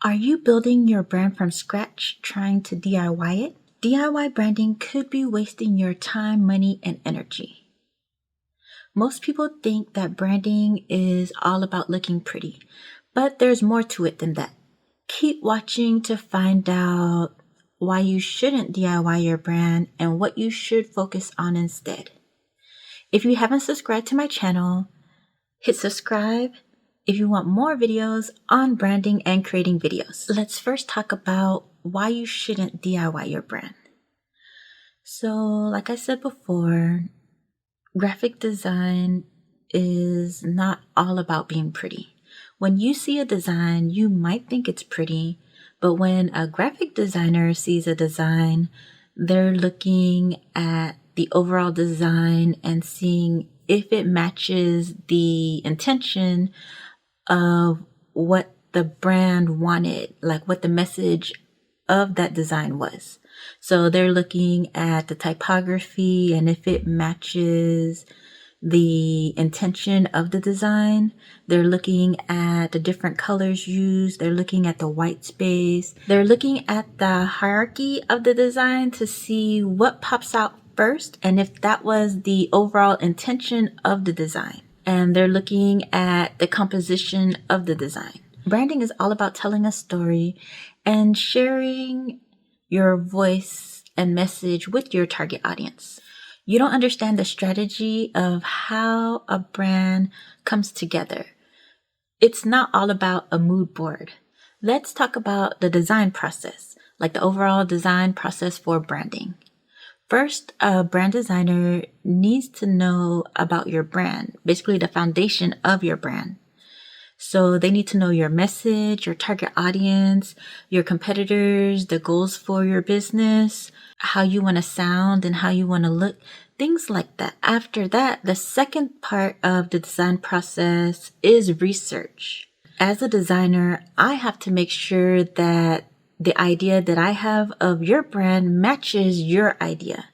Are you building your brand from scratch, trying to DIY it? DIY branding could be wasting your time, money, and energy. Most people think that branding is all about looking pretty, but there's more to it than that. Keep watching to find out why you shouldn't DIY your brand and what you should focus on instead. If you haven't subscribed to my channel, hit subscribe if you want more videos on branding and creating videos. Let's first talk about why you shouldn't DIY your brand. So, like I said before, graphic design is not all about being pretty. When you see a design, you might think it's pretty, but when a graphic designer sees a design, they're looking at the overall design and seeing if it matches the intention of what the brand wanted, like what the message of that design was. So they're looking at the typography and if it matches the intention of the design. They're looking at the different colors used. They're looking at the white space. They're looking at the hierarchy of the design to see what pops out first and if that was the overall intention of the design. And they're looking at the composition of the design. Branding is all about telling a story and sharing your voice and message with your target audience. You don't understand the strategy of how a brand comes together. It's not all about a mood board. Let's talk about the design process, like the overall design process for branding. First, a brand designer needs to know about your brand, basically the foundation of your brand. So they need to know your message, your target audience, your competitors, the goals for your business, how you want to sound and how you want to look, things like that. After that, the second part of the design process is research. As a designer, I have to make sure that the idea that I have of your brand matches your idea.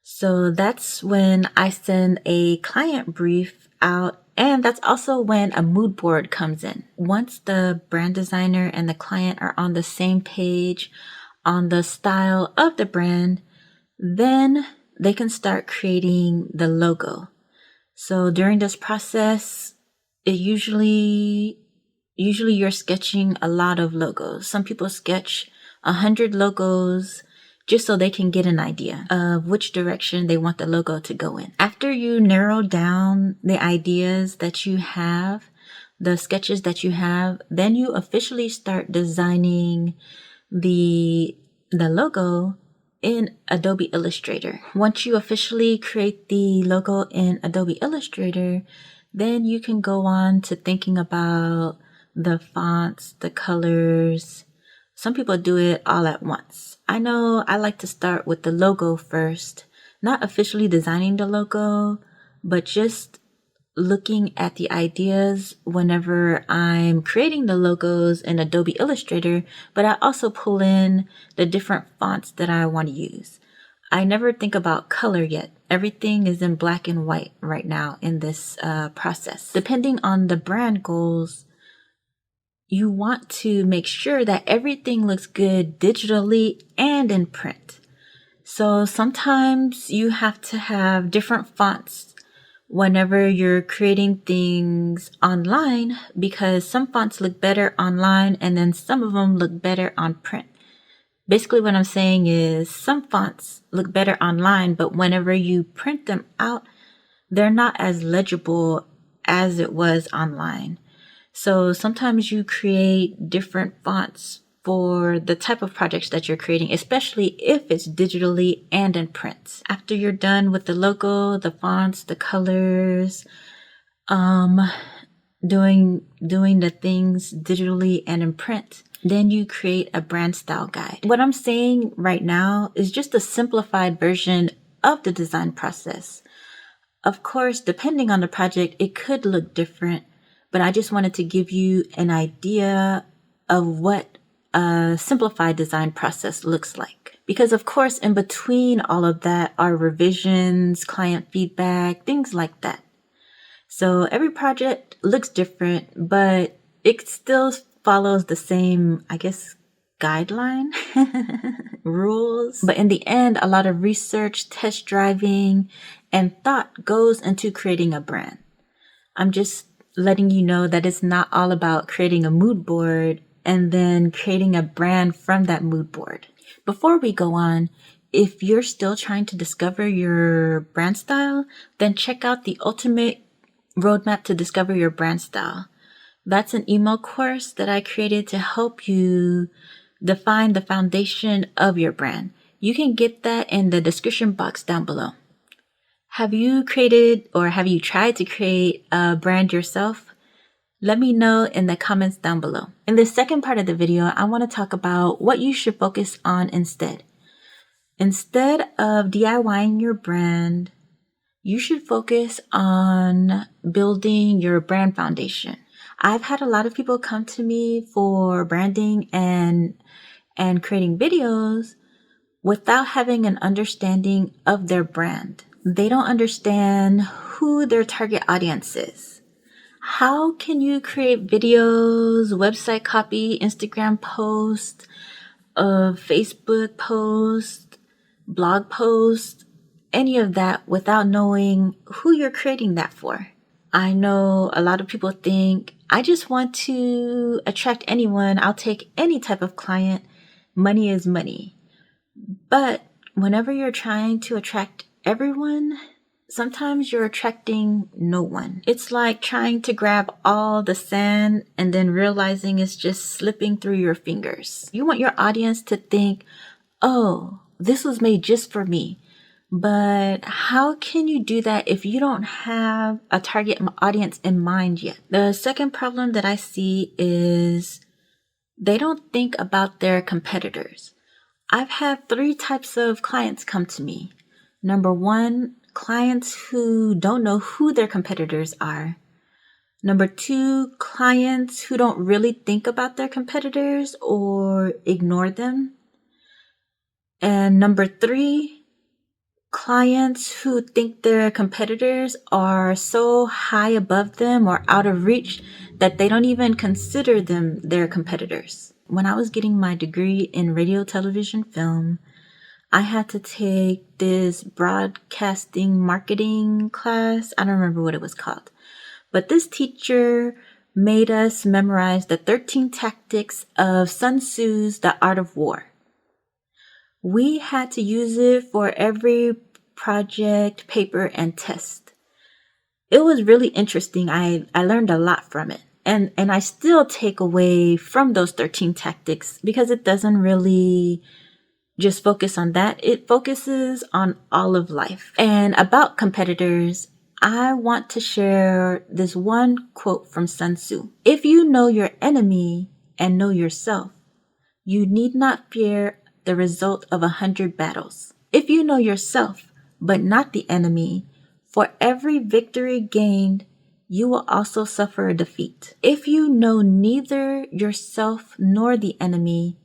So that's when I send a client brief out, and that's also when a mood board comes in. Once the brand designer and the client are on the same page on the style of the brand, then they can start creating the logo. So during this process, it usually you're sketching a lot of logos. Some people sketch 100 logos just so they can get an idea of which direction they want the logo to go in. After you narrow down the ideas that you have, the sketches that you have, then you officially start designing the logo in Adobe Illustrator. Once you officially create the logo in Adobe Illustrator, then you can go on to thinking about the fonts, the colors. Some people do it all at once. I know I like to start with the logo first, not officially designing the logo, but just looking at the ideas whenever I'm creating the logos in Adobe Illustrator, but I also pull in the different fonts that I want to use. I never think about color yet. Everything is in black and white right now in this process. Depending on the brand goals, you want to make sure that everything looks good digitally and in print. So sometimes you have to have different fonts whenever you're creating things online, because some fonts look better online and then some of them look better on print. Basically what I'm saying is some fonts look better online, but whenever you print them out, they're not as legible as it was online. So sometimes you create different fonts for the type of projects that you're creating, especially if it's digitally and in print. After you're done with the logo, the fonts, the colors, doing the things digitally and in print, then you create a brand style guide. What I'm saying right now is just a simplified version of the design process. Of course, depending on the project, it could look different, but I just wanted to give you an idea of what a simplified design process looks like. Because of course, in between all of that are revisions, client feedback, things like that. So every project looks different, but it still follows the same, I guess, guideline, rules. But in the end, a lot of research, test driving, and thought goes into creating a brand. I'm just letting you know that it's not all about creating a mood board and then creating a brand from that mood board. Before we go on, if you're still trying to discover your brand style, then check out the Ultimate Roadmap to Discover Your Brand Style. That's an email course that I created to help you define the foundation of your brand. You can get that in the description box down below. Have you created or have you tried to create a brand yourself? Let me know in the comments down below. In the second part of the video, I want to talk about what you should focus on instead. Instead of DIYing your brand, you should focus on building your brand foundation. I've had a lot of people come to me for branding and creating videos without having an understanding of their brand. They don't understand who their target audience is. How can you create videos, website copy, Instagram posts, Facebook posts, blog posts, any of that without knowing who you're creating that for? I know a lot of people think, I just want to attract anyone. I'll take any type of client. Money is money. But whenever you're trying to attract everyone, sometimes you're attracting no one. It's like trying to grab all the sand and then realizing it's just slipping through your fingers. You want your audience to think, oh, this was made just for me. But how can you do that if you don't have a target audience in mind yet? The second problem that I see is they don't think about their competitors. I've had 3 types of clients come to me. Number 1, clients who don't know who their competitors are. Number 2, clients who don't really think about their competitors or ignore them. And number 3, clients who think their competitors are so high above them or out of reach that they don't even consider them their competitors. When I was getting my degree in radio, television, film, I had to take this broadcasting marketing class. I don't remember what it was called. But this teacher made us memorize the 13 tactics of Sun Tzu's The Art of War. We had to use it for every project, paper, and test. It was really interesting. I learned a lot from it. And I still take away from those 13 tactics because it doesn't really just focus on that. It focuses on all of life. And about competitors, I want to share this one quote from Sun Tzu. If you know your enemy and know yourself, you need not fear the result of 100 battles. If you know yourself, but not the enemy, for every victory gained, you will also suffer a defeat. If you know neither yourself nor the enemy,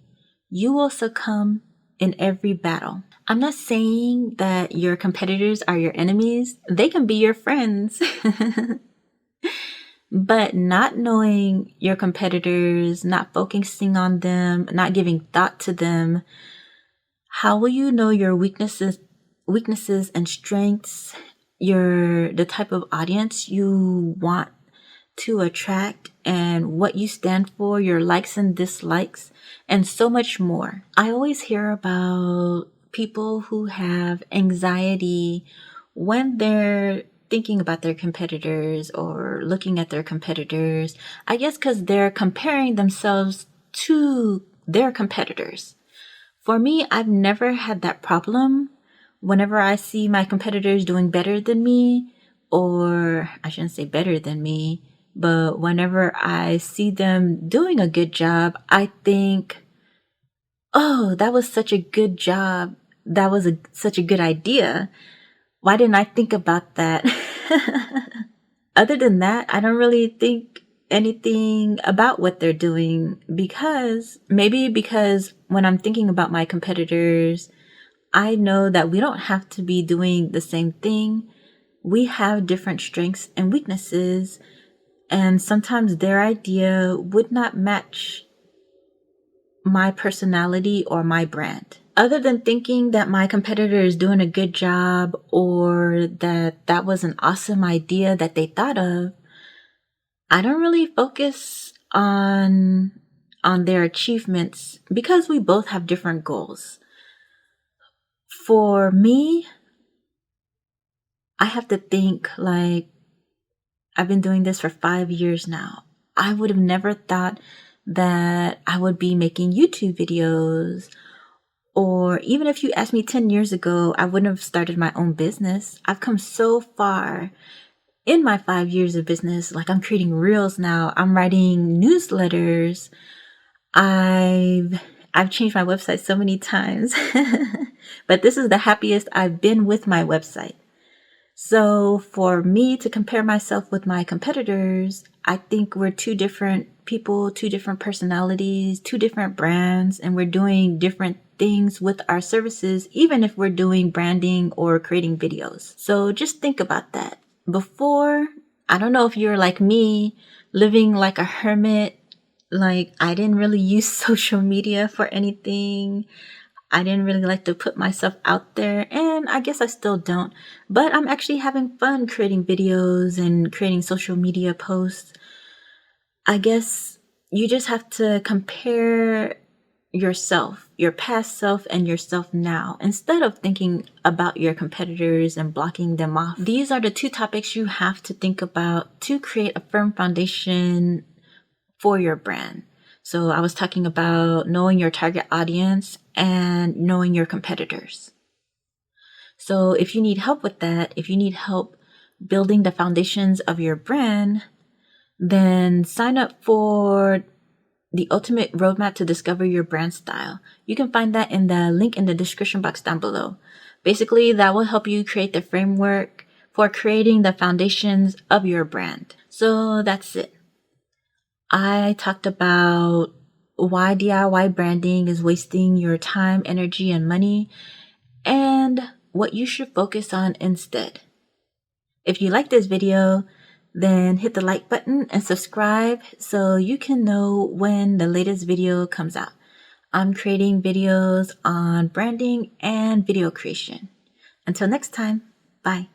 you will succumb in every battle. I'm not saying that your competitors are your enemies. They can be your friends. But not knowing your competitors, not focusing on them, not giving thought to them, how will you know your weaknesses and strengths, the type of audience you want to attract and what you stand for, your likes and dislikes, and so much more. I always hear about people who have anxiety when they're thinking about their competitors or looking at their competitors. I guess because they're comparing themselves to their competitors. For me, I've never had that problem. Whenever I see my competitors doing better than me, or I shouldn't say better than me, but whenever I see them doing a good job, I think, oh, that was such a good job. That was such a good idea. Why didn't I think about that? Other than that, I don't really think anything about what they're doing because when I'm thinking about my competitors, I know that we don't have to be doing the same thing. We have different strengths and weaknesses. And sometimes their idea would not match my personality or my brand. Other than thinking that my competitor is doing a good job or that was an awesome idea that they thought of, I don't really focus on their achievements because we both have different goals. For me, I have to think like, I've been doing this for 5 years now. I would have never thought that I would be making YouTube videos, or even if you asked me 10 years ago, I wouldn't have started my own business. I've come so far in my 5 years of business. Like, I'm creating reels now. I'm writing newsletters. I've changed my website so many times, but this is the happiest I've been with my website. So for me to compare myself with my competitors, I think we're two different people, two different personalities, two different brands, and we're doing different things with our services, even if we're doing branding or creating videos. So just think about that. Before, I don't know if you're like me, living like a hermit. Like, I didn't really use social media for anything. I didn't really like to put myself out there, and I guess I still don't, but I'm actually having fun creating videos and creating social media posts. I guess you just have to compare yourself, your past self and yourself now, instead of thinking about your competitors and blocking them off. These are the two topics you have to think about to create a firm foundation for your brand. So I was talking about knowing your target audience and knowing your competitors. So if you need help with that, if you need help building the foundations of your brand, then sign up for the Ultimate Roadmap to Discover Your Brand Style. You can find that in the link in the description box down below. Basically, that will help you create the framework for creating the foundations of your brand. So that's it. I talked about why DIY branding is wasting your time, energy, and money, and what you should focus on instead. If you like this video, then hit the like button and subscribe so you can know when the latest video comes out. I'm creating videos on branding and video creation. Until next time, bye.